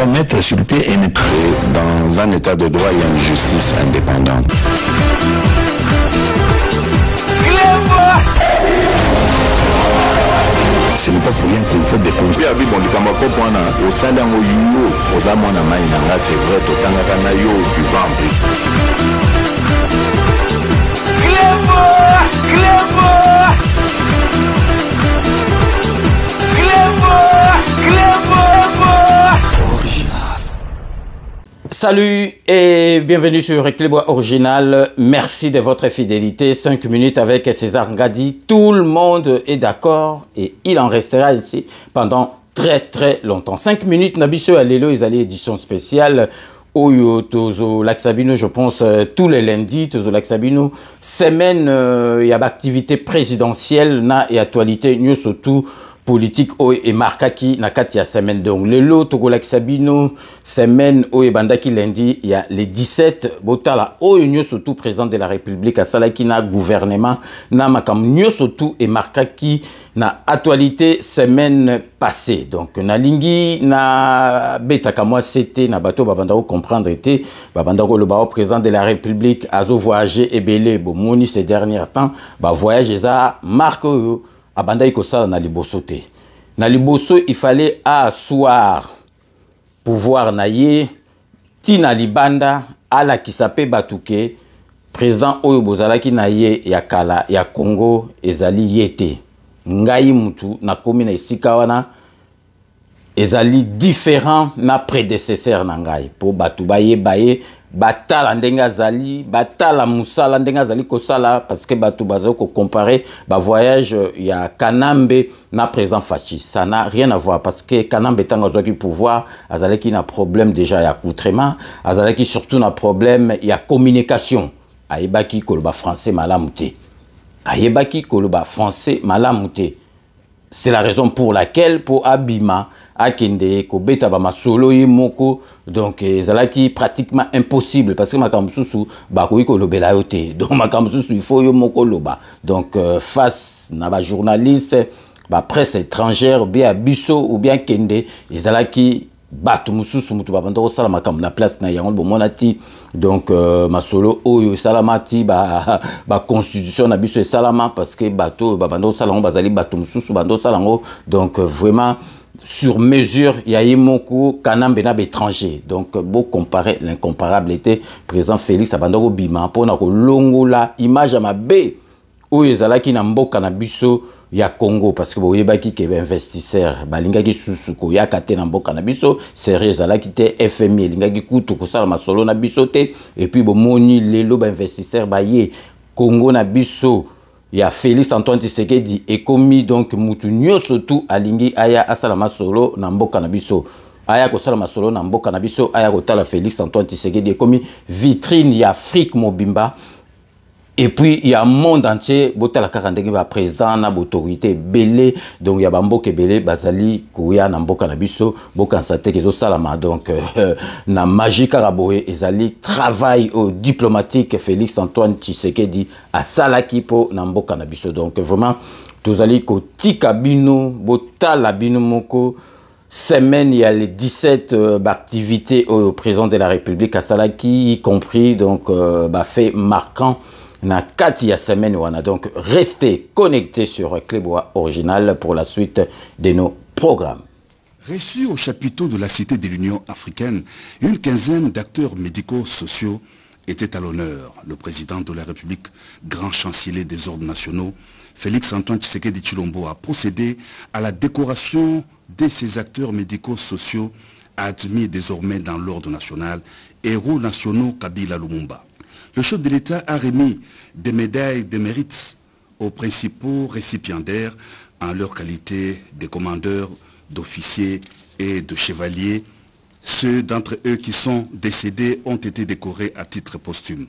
doit mettre sur pied et dans un état de droit, il y a une justice indépendante. Ce n'est pas pour rien qu'il faut des conseils. Salut et bienvenue sur Clébois Original. Merci de votre fidélité. 5 minutes avec César Ngadi. Tout le monde est d'accord et il en restera ici pendant très longtemps. 5 minutes, Nabiso Alelo, ils allaient édition spéciale. Oyo Tozo Laxabino, je pense tous les lundis, Tozo Laxabino, semaine, il y a activité présidentielle et actualité, nous surtout politique et marquaki na kati ya semaine. Donc le lot Togo Laxabino, semaine et bandaki lundi, il y a les 17 botala oyo surtout président de la République à Salaki na gouvernement na makam nous surtout et marquaki na actualité semaine passée. Donc na lingi na beta kamwa c'était na bateau babandako comprendre était babandako le bao président de la République azo voyager et belé bomoni ces derniers temps ba voyage ça marque abanda ikosala na liboso te. Na liboso il fallait asseoir pouvoir naye tina libanda ala kisape batuke président oyo bozalaki naye ya kala ya Congo ezali yete ngai mutu na komi na esika wana ezali différent na prédécesseur na ngai po batu baye batala ndenga zali batala musala ndenga zali kosala parce que batu bazo ko comparer ba voyage ya Kanambe na président Fachi, ça n'a rien à voir parce que Kanambe tanga zoki pouvoir azalaki na problème déjà ya accoutrement, azalaki surtout na problème ya communication, ayebaki koloba français malamuté, ayebaki koloba français malamuté. C'est la raison pour laquelle pour Abima akende ko beta ba masolo yimoko donc ezalaki pratiquement impossible parce que makamsusu ba ko lobela yote donc makamsusu il faut yo moko loba donc face na ba journaliste ba presse étrangère bien biso ou bien kende ezalaki batu mususu mutu babanda ko sala makam na place na yango bomonati donc masolo oyo salamati ba constitution na biso salama parce que bato babanda ko sala ngo bazali batu mususu bando sala ngo donc vraiment sur mesure il y a imoko Kanambe na étranger donc beau comparer l'incomparable était président Félix abandako bima pona ko longola image ma be oyo ezalaki na mboka na biso ya Congo parce que boyebaki ke investisseur balingaki susuko ya kate na mboka na biso sérieux ezalaki te FMI lingaki kutu kosala masolo na biso te et puis bomoni lelo ba investisseur baye Congo na biso ya Félix Antoine Tshisekedi et commis donc mutu nyoso tout alingi aya asala masolo na mboka na biso aya kosala masolo na mboka na biso aya kotala Félix Antoine Tshisekedi et commis vitrine ya Afrique mobimba. Et puis il y a un monde entier botala karandeki ba président na autorité belé donc il y a bamboke belé bazali kuya na mboka na biso boka sate kezo salama donc na magie karaboé ezali travail diplomatique Félix Antoine Tshisekedi a salaki po na mboka na biso donc vraiment tozali ko tika bino botala bino moko semaine il y a les 17 activités au président de la République à Salaki y compris donc fait marquant na kati ya semaine wana donc restez connectés sur Clébois Original pour la suite de nos programmes. Reçus au chapiteau de la Cité de l'Union africaine, une quinzaine d'acteurs médico-sociaux étaient à l'honneur. Le président de la République, grand chancelier des ordres nationaux, Félix Antoine Tshisekedi Tshilombo a procédé à la décoration de ces acteurs médico-sociaux admis désormais dans l'ordre national, héros nationaux Kabila Lumumba. Le chef de l'État a remis des médailles de mérite aux principaux récipiendaires en leur qualité de commandeurs, d'officiers et de chevaliers. Ceux d'entre eux qui sont décédés ont été décorés à titre posthume.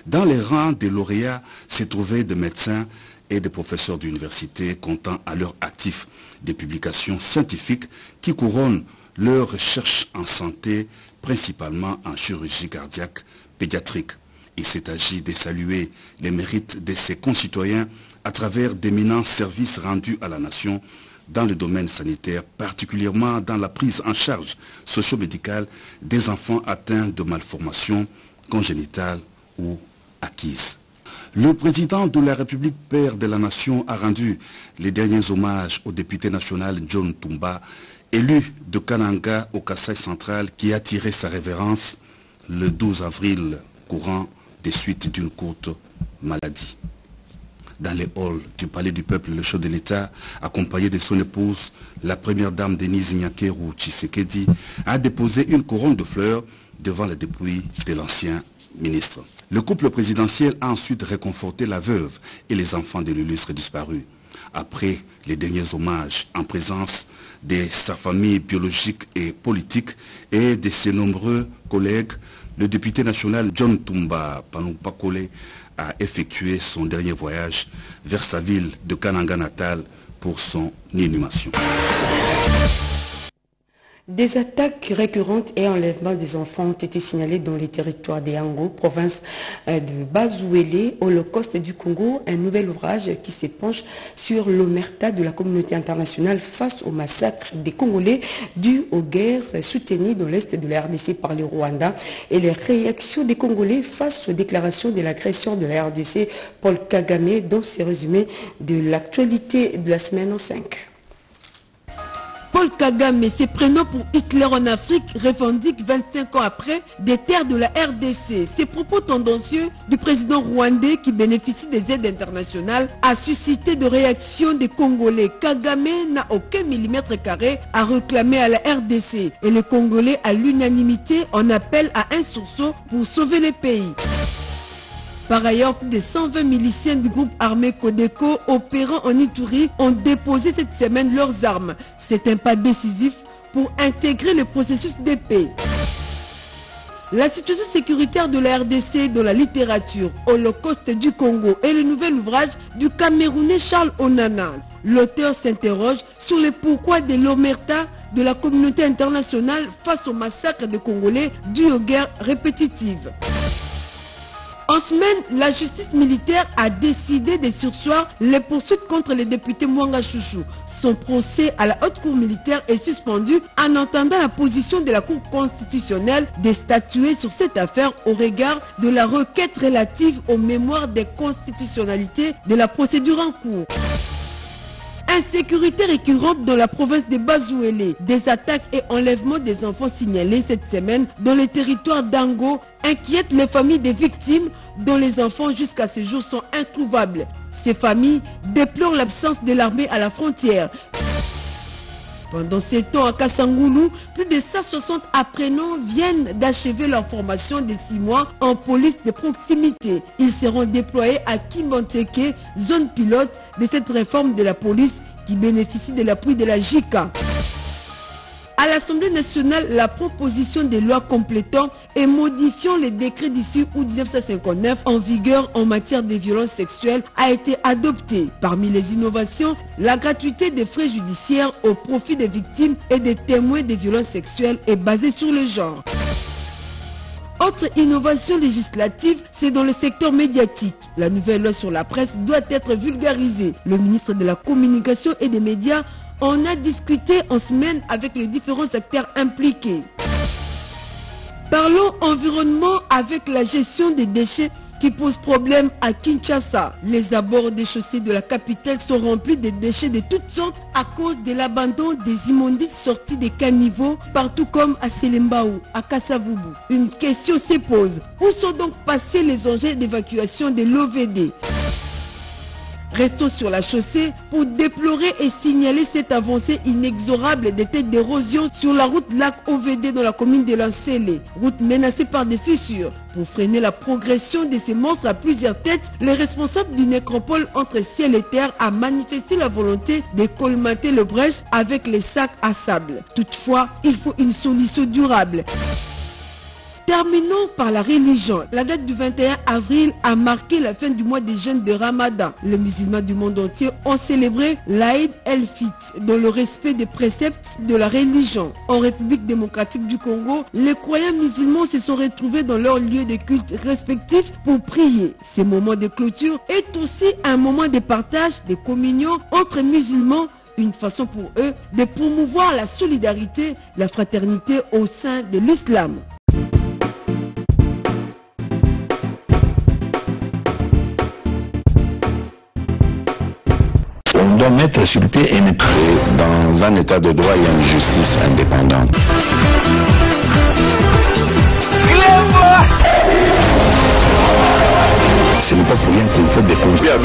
Dans les rangs des lauréats se trouvaient des médecins et des professeurs d'université comptant à leur actif des publications scientifiques qui couronnent leurs recherches en santé, principalement en chirurgie cardiaque pédiatrique. Il s'est agi de saluer les mérites de ses concitoyens à travers d'éminents services rendus à la nation dans le domaine sanitaire, particulièrement dans la prise en charge socio-médicale des enfants atteints de malformations congénitales ou acquises. Le président de la République, père de la nation, a rendu les derniers hommages au député national John Tumba, élu de Kananga au Kasaï central, qui a tiré sa révérence le 12 avril courant des suites d'une courte maladie. Dans les halls du palais du peuple, le chef de l'État, accompagné de son épouse, la première dame Denise Nyakeru Tshisekedi, a déposé une couronne de fleurs devant la dépouille de l'ancien ministre. Le couple présidentiel a ensuite réconforté la veuve et les enfants de l'illustre disparu. Après les derniers hommages en présence de sa famille biologique et politique et de ses nombreux collègues, le député national John Tumba Panupakole a effectué son dernier voyage vers sa ville de Kananga natale pour son inhumation. Des attaques récurrentes et enlèvements des enfants ont été signalés dans les territoires des Yango, province de Bazouélé, Holocauste du Congo, un nouvel ouvrage qui s'épanche sur l'omerta de la communauté internationale face au massacre des Congolais dû aux guerres soutenues dans l'est de la RDC par le Rwanda et les réactions des Congolais face aux déclarations de l'agression de la RDC Paul Kagame dans ses résumés de l'actualité de la semaine en 5. Paul Kagame, ses prénoms pour Hitler en Afrique, revendique 25 ans après des terres de la RDC. Ces propos tendancieux du président rwandais qui bénéficie des aides internationales a suscité de réactions des Congolais. Kagame n'a aucun millimètre carré à réclamer à la RDC et les Congolais à l'unanimité en appellent à un sursaut pour sauver le pays. Par ailleurs, plus de 120 miliciens du groupe armé Codeco opérant en Ituri ont déposé cette semaine leurs armes. C'est un pas décisif pour intégrer le processus de paix. La situation sécuritaire de la RDC dans la littérature, Holocauste du Congo et le nouvel ouvrage du Camerounais Charles Onana. L'auteur s'interroge sur le pourquoi de l'omerta de la communauté internationale face au massacre des Congolais dû aux guerres répétitives. En semaine, la justice militaire a décidé de surseoir les poursuites contre le député Mwanga Chouchou. Son procès à la haute cour militaire est suspendu en entendant la position de la cour constitutionnelle de statuer sur cette affaire au regard de la requête relative aux mémoires de constitutionnalité de la procédure en cours. Insécurité récurrente dans la province de Bazouélé. Des attaques et enlèvements des enfants signalés cette semaine dans les territoires d'Ango inquiètent les familles des victimes dont les enfants jusqu'à ce jour sont introuvables. Ces familles déplorent l'absence de l'armée à la frontière. Pendant ces temps à Kassangoulou, plus de 160 apprenants viennent d'achever leur formation de 6 mois en police de proximité. Ils seront déployés à Kimbanteke, zone pilote de cette réforme de la police qui bénéficie de l'appui de la JICA. À l'Assemblée nationale, la proposition de loi complétant et modifiant les décrets d'issue août 1959 en vigueur en matière de violences sexuelles a été adoptée. Parmi les innovations, la gratuité des frais judiciaires au profit des victimes et des témoins des violences sexuelles est basée sur le genre. Autre innovation législative, c'est dans le secteur médiatique. La nouvelle loi sur la presse doit être vulgarisée. Le ministre de la Communication et des Médias en a discuté en semaine avec les différents acteurs impliqués. Parlons environnement avec la gestion des déchets qui pose problème à Kinshasa. Les abords des chaussées de la capitale sont remplis de déchets de toutes sortes à cause de l'abandon des immondices sortis des caniveaux partout comme à Selembaou, à Kassavubu. Une question se pose. Où sont donc passés les engins d'évacuation de l'OVD ? Restons sur la chaussée pour déplorer et signaler cette avancée inexorable des têtes d'érosion sur la route lac OVD dans la commune de Lansele, route menacée par des fissures. Pour freiner la progression de ces monstres à plusieurs têtes, les responsables du nécropole entre ciel et terre a manifesté la volonté de colmater le brèche avec les sacs à sable. Toutefois, il faut une solution durable. Terminons par la religion. La date du 21 avril a marqué la fin du mois des jeûnes de Ramadan. Les musulmans du monde entier ont célébré l'Aïd el-Fitr dans le respect des préceptes de la religion. En République démocratique du Congo, les croyants musulmans se sont retrouvés dans leurs lieux de culte respectifs pour prier. Ce moment de clôture est aussi un moment de partage, de communion entre musulmans une façon pour eux de promouvoir la solidarité, la fraternité au sein de l'islam. On doit mettre sur pied et créer dans un état de droit et une justice indépendante. Ce n'est pas pour rien qu'il faut des causes. C'est vrai,